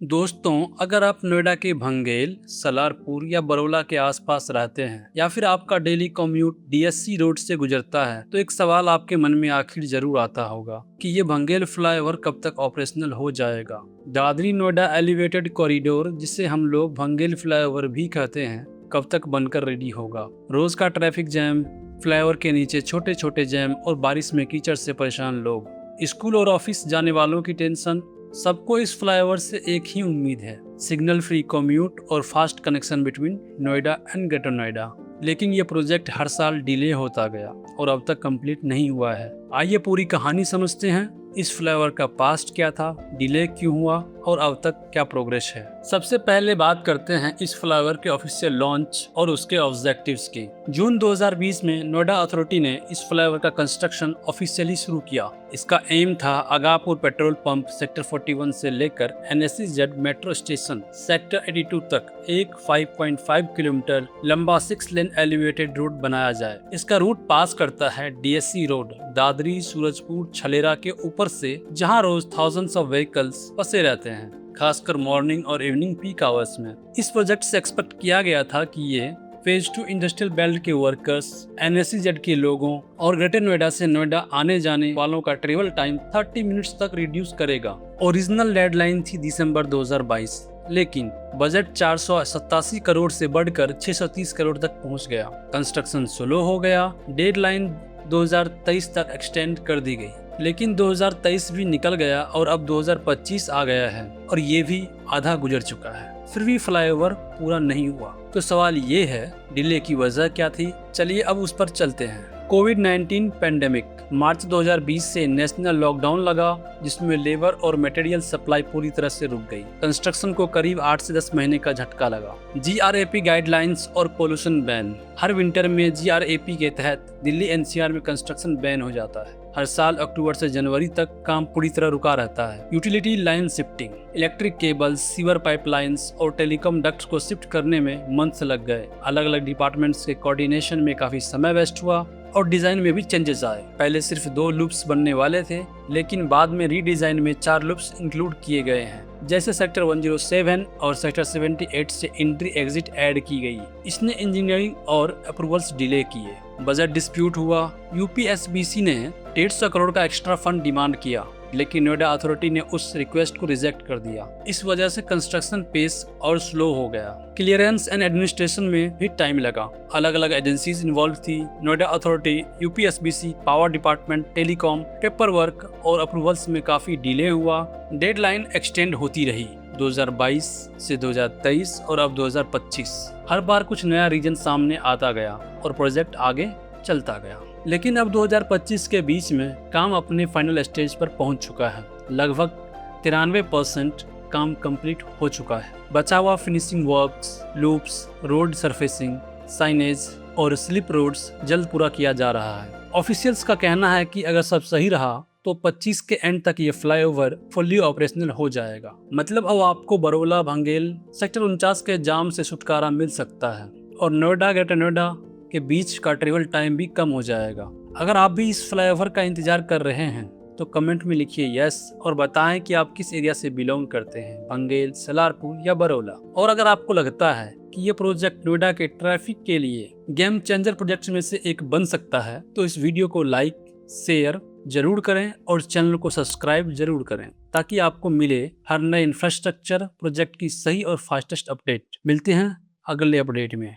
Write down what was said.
दोस्तों, अगर आप नोएडा के भंगेल, सलारपुर या बरौला के आसपास रहते हैं या फिर आपका डेली कम्यूट डीएससी रोड से गुजरता है, तो एक सवाल आपके मन में आखिर जरूर आता होगा कि ये भंगेल फ्लाईओवर कब तक ऑपरेशनल हो जाएगा। दादरी नोएडा एलिवेटेड कॉरिडोर, जिसे हम लोग भंगेल फ्लाईओवर भी कहते हैं, कब तक बनकर रेडी होगा। रोज का ट्रैफिक जैम, फ्लाईओवर के नीचे छोटे छोटे जैम और बारिश में कीचड़ से परेशान लोग, स्कूल और ऑफिस जाने वालों की टेंशन, सबको इस फ्लाईओवर से एक ही उम्मीद है, सिग्नल फ्री कम्यूट और fast connection between Noida and greater Noida. लेकिन ये प्रोजेक्ट हर साल डिले होता गया और अब तक कंप्लीट नहीं हुआ है। आइए पूरी कहानी समझते हैं। इस फ्लाईओवर का पास्ट क्या था, डिले क्यों हुआ और अब तक क्या प्रोग्रेस है। सबसे पहले बात करते हैं इस फ्लाईओवर के ऑफिशियल लॉन्च और उसके ऑब्जेक्टिव्स की। जून 2020 में नोएडा अथॉरिटी ने इस फ्लाईओवर का कंस्ट्रक्शन ऑफिशियली शुरू किया। इसका एम था आगापुर पेट्रोल पंप सेक्टर 41 से लेकर NSEZ मेट्रो स्टेशन सेक्टर 82 तक एक 5.5 किलोमीटर लंबा 6 लेन एलिवेटेड रोड बनाया जाए। इसका रूट पास करता है DSC रोड, दादरी, सूरजपुर, छलेरा के ऊपर से, जहां रोज थाउजेंड्स ऑफ व्हीकल्स फंसे रहते हैं, खासकर मॉर्निंग और इवनिंग पीक आवर्स में। इस प्रोजेक्ट से एक्सपेक्ट किया गया था कि ये फेज 2 इंडस्ट्रियल बेल्ट के वर्कर्स, NSEZ के लोगों और ग्रेटर नोएडा से नोएडा आने जाने वालों का ट्रेवल टाइम 30 मिनट्स तक रिड्यूस करेगा। ओरिजिनल डेडलाइन थी दिसंबर 2022, लेकिन बजट 487 करोड़ से बढ़कर 630 करोड़ तक पहुंच गया। कंस्ट्रक्शन स्लो हो गया, डेडलाइन 2023 तक एक्सटेंड कर दी गई, लेकिन 2023 भी निकल गया और अब 2025 आ गया है और ये भी आधा गुजर चुका है। फिर भी फ्लाईओवर पूरा नहीं हुआ। तो सवाल ये है, डिले की वजह क्या थी? चलिए अब उस पर चलते हैं। कोविड-19 पेंडेमिक, मार्च 2020 से नेशनल लॉकडाउन लगा, जिसमें लेबर और मटेरियल सप्लाई पूरी तरह से रुक गई। कंस्ट्रक्शन को करीब 8 से 10 महीने का झटका लगा। GRAP गाइडलाइंस और पोल्यूशन बैन। हर विंटर में GRAP के तहत दिल्ली NCR में कंस्ट्रक्शन बैन हो जाता है। हर साल अक्टूबर से जनवरी तक काम पूरी तरह रुका रहता है। Utility line shifting, electric cables, sewer pipelines और टेलीकॉम डक्ट्स को शिफ्ट करने में मंथ्स लग गए। अलग अलग डिपार्टमेंट्स के कोऑर्डिनेशन में काफी समय वेस्ट हुआ और डिजाइन में भी चेंजेस आए। पहले सिर्फ 2 लूप्स बनने वाले थे, लेकिन बाद में रीडिजाइन में 4 लूप्स इंक्लूड किए गए हैं। जैसे सेक्टर 107 और सेक्टर 78 से एंट्री एग्जिट ऐड की गई। इसने इंजीनियरिंग और अप्रूवल्स डिले किए। बजट डिस्प्यूट हुआ। UPSBC ने 150 करोड़ का एक्स्ट्रा फंड डिमांड किया, लेकिन नोएडा अथॉरिटी ने उस रिक्वेस्ट को रिजेक्ट कर दिया। इस वजह से कंस्ट्रक्शन पेस और स्लो हो गया। क्लियरेंस एंड एडमिनिस्ट्रेशन में भी टाइम लगा। अलग अलग एजेंसीज इन्वॉल्व थी, Noida authority, UPSBC, power department, telecom. Paper work और अप्रूवल्स में काफी डिले हुआ। डेडलाइन एक्सटेंड होती रही 2022 से 2023 और अब 2025। हर बार कुछ नया रीजन सामने आता गया और प्रोजेक्ट आगे चलता गया। लेकिन अब 2025 के बीच में काम अपने फाइनल स्टेज पर पहुंच चुका है। लगभग 93% काम कंप्लीट हो चुका है। बचा हुआ finishing works, loops, road surfacing, signage और स्लिप रोड्स जल्द पूरा किया जा रहा है। ऑफिशियल्स का कहना है कि अगर सब सही रहा तो 25 के एंड तक ये फ्लाईओवर फुल्ली ऑपरेशनल हो जाएगा। मतलब अब आपको बरौला, भंगेल, सेक्टर 49 के जाम से छुटकारा मिल सकता है और नोएडा, ग्रेटर नोएडा के बीच का ट्रेवल टाइम भी कम हो जाएगा। अगर आप भी इस फ्लाईओवर का इंतजार कर रहे हैं तो कमेंट में लिखिए यस और बताएं कि आप किस एरिया से बिलोंग करते हैं, भंगेल, सलारपुर या बरौला। और अगर आपको लगता है कि ये प्रोजेक्ट नोएडा के ट्रैफिक के लिए गेम चेंजर प्रोजेक्ट में से एक बन सकता है, तो इस वीडियो को लाइक, शेयर जरूर करें और चैनल को सब्सक्राइब जरूर करें, ताकि आपको मिले हर नए इंफ्रास्ट्रक्चर प्रोजेक्ट की सही और फास्टेस्ट अपडेट। मिलते हैं अगले अपडेट में।